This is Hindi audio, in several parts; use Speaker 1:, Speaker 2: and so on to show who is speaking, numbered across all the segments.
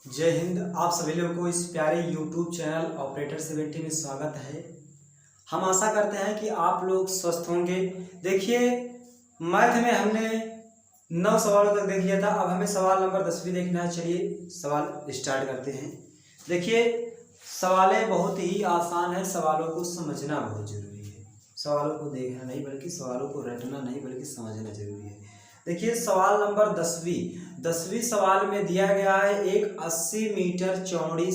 Speaker 1: जय हिंद। आप सभी लोगों को इस प्यारे YouTube चैनल ऑपरेटर 70 में स्वागत है। हम आशा करते हैं कि आप लोग स्वस्थ होंगे। देखिए, मैथ में हमने 9 सवालों तक देख लिया था। अब हमें सवाल नंबर 10 भी देखना है। चलिए सवाल स्टार्ट करते हैं। देखिए, सवालें बहुत ही आसान है, सवालों को समझना बहुत जरूरी है। सवालों को देखना नहीं बल्कि सवालों को रटना नहीं बल्कि समझना जरूरी है। देखिए, सवाल नंबर 10वीं सवाल में दिया गया है एक 80 मीटर चौड़ी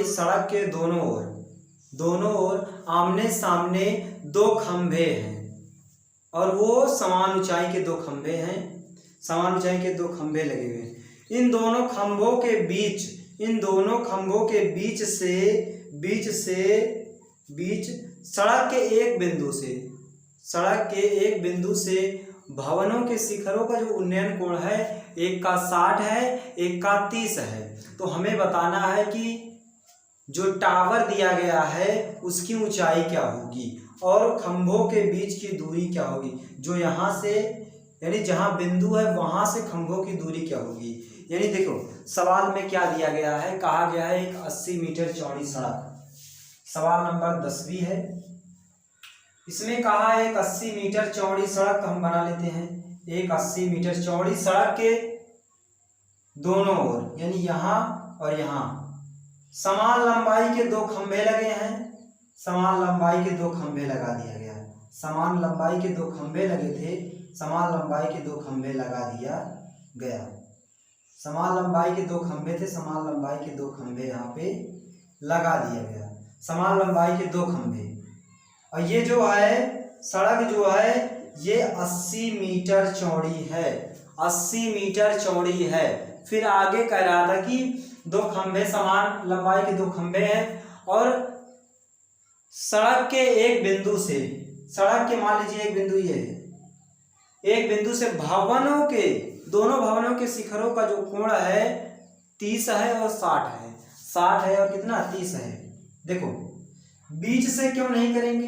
Speaker 1: सड़क के दोनों ओर आमने सामने दो खंभे हैं और वो समान ऊंचाई के दो खंभे हैं। समान ऊंचाई के दो खंभे लगे हुए हैं। इन दोनों खंभों के बीच सड़क के एक बिंदु से भवनों के शिखरों का जो उन्नयन कोण है, एक का 60 है, एक का 30 है। तो हमें बताना है कि जो टावर दिया गया है उसकी ऊंचाई क्या होगी और खंभों के बीच की दूरी क्या होगी। जो यहाँ से यानी जहाँ बिंदु है वहां से खंभों की दूरी क्या होगी। यानी देखो, सवाल में क्या दिया गया है, कहा गया है एक 80 मीटर चौड़ी सड़क। सवाल नंबर 10वीं है। इसमें कहा है एक 80 मीटर चौड़ी सड़क हम बना लेते हैं। एक 80 मीटर चौड़ी सड़क के दोनों ओर यानी यहाँ और यहाँ समान लंबाई के दो खंभे लगे हैं। समान लंबाई के दो खंभे लगा दिया गया। समान लंबाई के दो खंभे लगे थे, समान लंबाई के दो खंभे लगा दिया गया। समान लंबाई के दो खंभे थे, समान लंबाई के दो खंभे यहाँ पे लगा दिया गया। समान लंबाई के दो खंभे। और ये जो है सड़क जो है ये 80 मीटर चौड़ी है। 80 मीटर चौड़ी है। फिर आगे कह रहा था कि दो खंभे समान लंबाई के दो खंभे हैं और सड़क के एक बिंदु से, सड़क के मान लीजिए एक बिंदु ये है, एक बिंदु से दोनों भवनों के शिखरों का जो कोण है 30 है और 60 है। 60 है और कितना 30 है। देखो, बीच से क्यों नहीं करेंगे,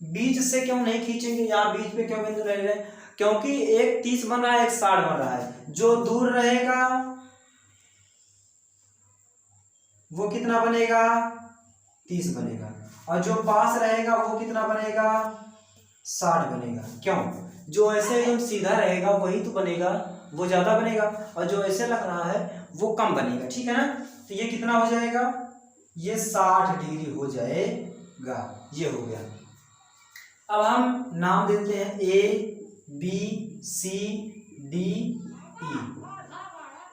Speaker 1: बीच से क्यों नहीं खींचेंगे, यहाँ बीच पे क्यों बिंदु रह रहे हैं, क्योंकि एक 30 बन रहा है, एक 60 बन रहा है। जो दूर रहेगा वो कितना बनेगा 30 बनेगा और जो पास रहेगा वो कितना बनेगा 60 बनेगा। क्यों, जो ऐसे एकदम सीधा रहेगा वही तो बनेगा, वो ज्यादा बनेगा और जो ऐसे लग रहा है वो कम बनेगा। ठीक है ना। तो ये कितना हो जाएगा, ये 60 डिग्री हो जाएगा। ये हो गया। अब हम नाम देते हैं ABCDE।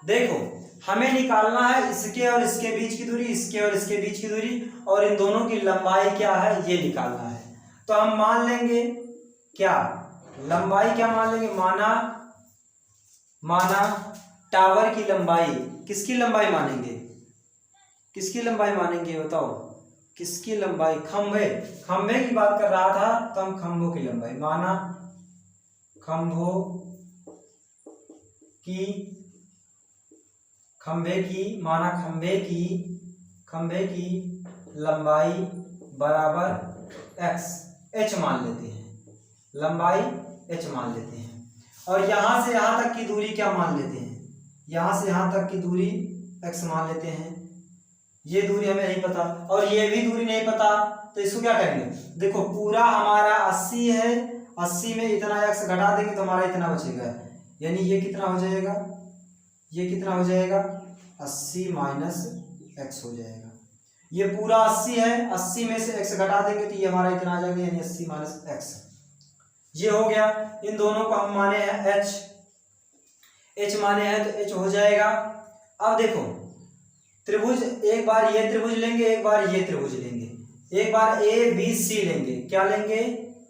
Speaker 1: देखो, हमें निकालना है इसके और इसके बीच की दूरी, इसके और इसके बीच की दूरी और इन दोनों की लंबाई क्या है ये निकालना है। तो हम मान लेंगे क्या, लंबाई क्या मान लेंगे, माना टावर की लंबाई। किसकी लंबाई मानेंगे, किसकी लंबाई मानेंगे बताओ, किसकी लंबाई, खंभे की बात कर रहा था तो हम खंभों की लंबाई माना, खंभे की लंबाई बराबर h मान लेते हैं, लंबाई h मान लेते हैं। और यहां से यहां तक की दूरी क्या मान लेते हैं, यहां से यहां तक की दूरी x मान लेते हैं। ये दूरी हमें नहीं पता और ये भी दूरी नहीं पता, तो इसको क्या करेंगे, देखो पूरा हमारा 80 है, 80 में इतना x घटा देंगे तो हमारा इतना बचेगा। यानी ये कितना हो जाएगा, ये कितना हो जाएगा 80 माइनस x हो जाएगा। ये पूरा 80 है, 80 में से x घटा देंगे तो ये हमारा इतना आ जाएगा, यानी 80 माइनस x। ये हो गया। इन दोनों को हम माने हैं h माने हैं तो h हो जाएगा। अब देखो, त्रिभुज, एक बार ये त्रिभुज लेंगे, एक बार ये त्रिभुज लेंगे, एक बार ABC लेंगे। क्या लेंगे,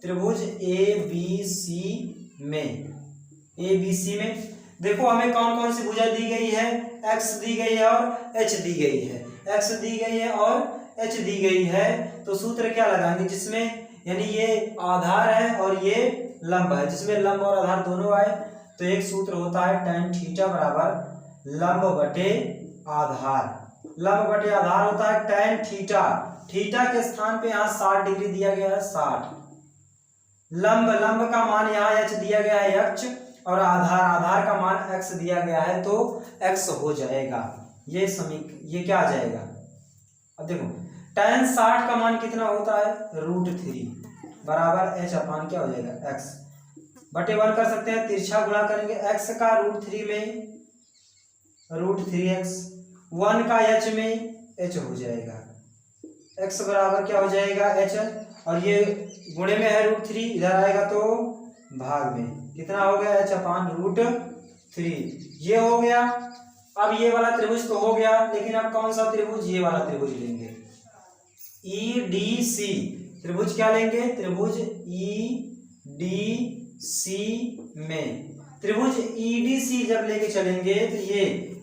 Speaker 1: त्रिभुज ABC में देखो हमें कौन कौन सी भुजा दी गई है, x दी गई है और h दी गई है, x दी गई है और h दी गई है। तो सूत्र क्या लगाएंगे, जिसमें यानी ये आधार है और ये लंब है, जिसमें लंब और आधार दोनों आए तो एक सूत्र होता है tan थीटा बराबर लंब बटे आधार। लंब बटे आधार होता है tan थीटा। थीटा के स्थान पे यहाँ 60 डिग्री दिया गया है, 60। लंब का मान यहाँ h दिया गया है h और आधार का मान x दिया गया है तो x हो जाएगा। ये क्या आ जाएगा? अब देखो tan 60 का मान कितना होता है? √3 बराबर h अपान क्या हो जाएगा? x बटे 1 कर सकते हैं, तिरछा गुणा करेंगे x का √3 में √3x, 1 का h में h हो जाएगा। x बराबर क्या हो जाएगा? h, और ये गुणे में है √3, इधर आएगा तो भाग में कितना हो गया? h अपान √3। ये हो गया। अब ये वाला त्रिभुज तो हो गया, लेकिन अब कौन सा त्रिभुज? ये वाला त्रिभुज लेंगे, EDC त्रिभुज। क्या लेंगे? त्रिभुज EDC में त्रिभुज EDC जब लेके चलेंगे तो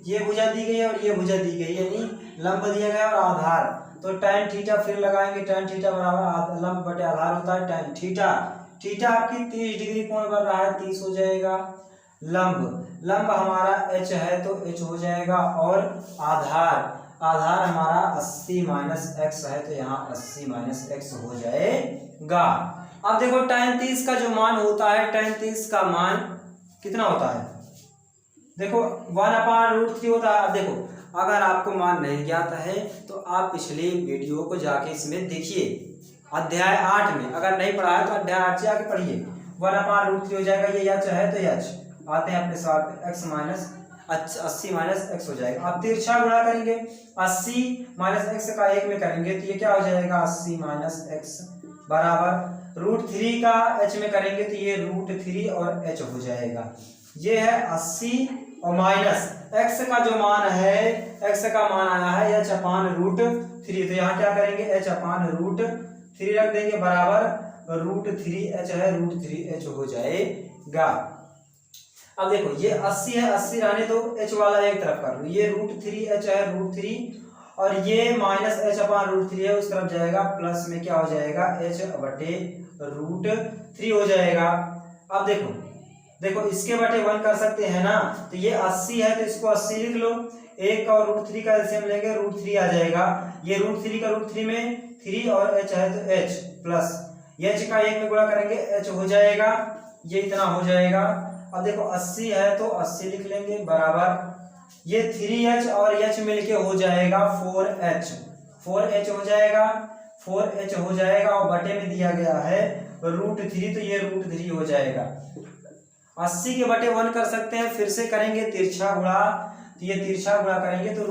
Speaker 1: ये भुजा दी गई है और ये भुजा दी गई, यानी लंब दिया गया और आधार, तो tan थीटा फिर लगाएंगे। tan थीटा बराबर लंब बटे आधार होता है tan थीटा। थीटा आपकी 30 डिग्री कोण बन रहा है, 30 हो जाएगा। लंब हमारा h है तो h हो जाएगा, और आधार हमारा 80 - x है तो यहाँ 80 - x हो जाएगा। अब देखो tan 30 का जो मान होता है, tan 30 का मान कितना होता है? देखो 1/√3 होता है। अब देखो अगर आपको मान नहीं ज्ञात है तो आप पिछले वीडियो को जाके इसमें देखिए, अध्याय 8 में। अगर नहीं पढ़ा है तो अध्याय 8 से आके पढ़िए। 1/√3 हो जाएगा, ये h है तो h। आते हैं अपने सवाल पे, x - 80 - x हो जाएगा। अब तिरछा गुणा करेंगे, 80 - x का 1 में करेंगे तो ये क्या हो जाएगा? 80 - x बराबर √3 का h में करेंगे तो ये √3 और h हो जाएगा। ये है 80 और माइनस x का जो मान है, x का मान आया है h अपान √3, तो यहाँ क्या करेंगे? h अपान √3 रख देंगे बराबर √3h है, √3h हो जाएगा। अब देखो ये 80 है, 80 रहने दो, h वाला एक तरफ कर लो, ये √3h है, √3, और ये -h अपान √3 है, उस तरफ जाएगा, प्लस में क्या हो जाएगा? h बटे √3 हो जाएगा। अब देखो इसके बटे 1 कर सकते हैं ना, तो ये 80 है तो इसको 80 लिख लो, 1 और √3 का एलसीएम लेंगे, √3 आ जाएगा। ये √3 का √3 में 3 और h है तो h, प्लस h का 1 में गुणा करेंगे h हो जाएगा, ये इतना हो जाएगा। अब देखो 80 है तो 80 लिख लेंगे बराबर ये 3h और h मिलके हो जाएगा 4h हो जाएगा, 4h हो जाएगा, और बटे में दिया गया है √3 तो ये √3 हो जाएगा। 80 के बटे 1 कर सकते हैं, फिर से करेंगे तिरछा गुणा, तो ये तिरछा गुणा करेंगे तो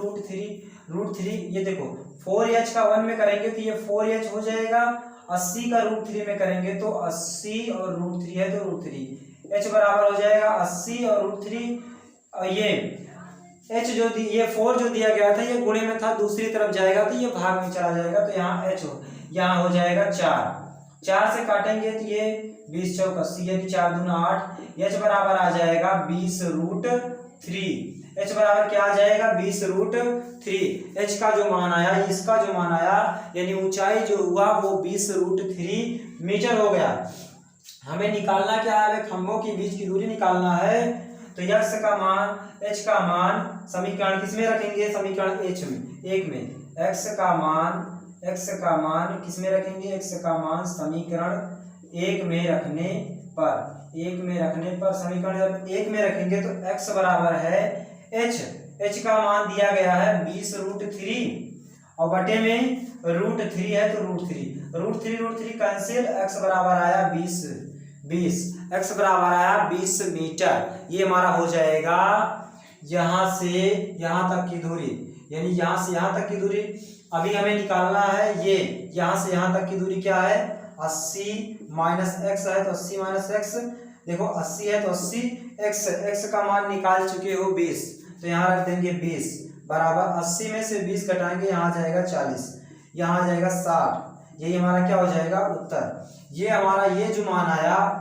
Speaker 1: √3 ये देखो 4h का 1 में करेंगे तो ये 4h हो जाएगा, 80 का √3 में करेंगे तो 80 और √3 है तो √3, h बराबर हो जाएगा 80 और √3, और ये h जो ये 4 जो दिया गया था ये गुणे में था, दूसरी तरफ जाएगा तो ये भाग में चला जाएगा, तो यहाँ h यहाँ हो जाएगा 4 से काटेंगे तो ये 20 चौक 80 यानी 4 दूना 8, h बराबर आ जाएगा 20√3। h बराबर क्या आ जाएगा? 20√3। h का जो मान आया, इसका जो मान आया, यानी ऊंचाई जो हुआ वो 20√3 मीटर हो गया। हमें निकालना क्या है? खंभों के बीच की दूरी निकालना है, तो x का मान h का मान समीकरण किसमें रखेंगे? समीकरण एक में x का मान किसमें रखेंगे? x का मान समीकरण 1 में रखने पर समीकरण जब 1 में रखेंगे तो x बराबर है h का मान दिया गया है 20√3 और बटे में √3 है तो √3 कैंसिल, x बराबर आया 20 x बराबर आया 20 मीटर। ये हमारा हो जाएगा यहाँ से यहाँ तक की दूरी, यानी यहाँ से यहाँ तक की दूरी। अभी हमें निकालना है ये यहाँ से यहाँ तक की दूरी क्या है? 80 - x है तो 80 - x, देखो 80 है तो 80, x का मान निकाल चुके हो 20, तो यहाँ रख देंगे 20 बराबर 80 में से 20 घटाएंगे, यहाँ आ जाएगा 40, यहाँ आ जाएगा 60। यही हमारा क्या हो जाएगा? उत्तर। ये हमारा ये जो मान आया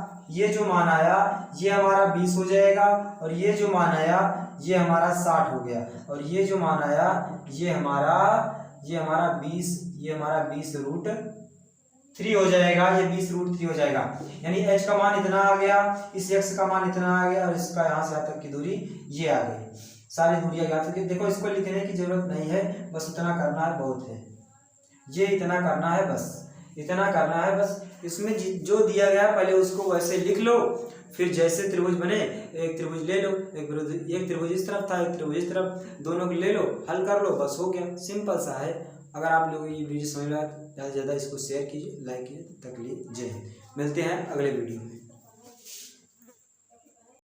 Speaker 1: ये हमारा 20 हो जाएगा, और ये जो मान आया ये हमारा 60 हो गया, और ये जो मान आया ये हमारा 20√3 हो जाएगा, ये 20√3 हो जाएगा। यानी h का मान इतना आ गया, इस x का मान इतना आ गया, और इसका यहाँ से यहाँ तक की दूरी ये आ गई। सारी दूरियां ज्ञात होगी। देखो इसको लिखने की जरूरत नहीं है, बस इतना करना है, बहुत है, ये इतना करना है, बस इतना करना है। बस इसमें जो दिया गया पहले उसको वैसे लिख लो, फिर जैसे त्रिभुज बने, एक त्रिभुज ले लो, एक त्रिभुज इस तरफ था, एक त्रिभुज इस तरफ, दोनों को ले लो, हल कर लो, बस हो गया। सिंपल सा है। अगर आप लोगों को ये वीडियो समझ में आया, ज़्यादा से ज़्यादा इसको शेयर कीजिए, लाइक कीजिए। तब तक के लिए जय हिंद। मिलते हैं अगले वीडियो में।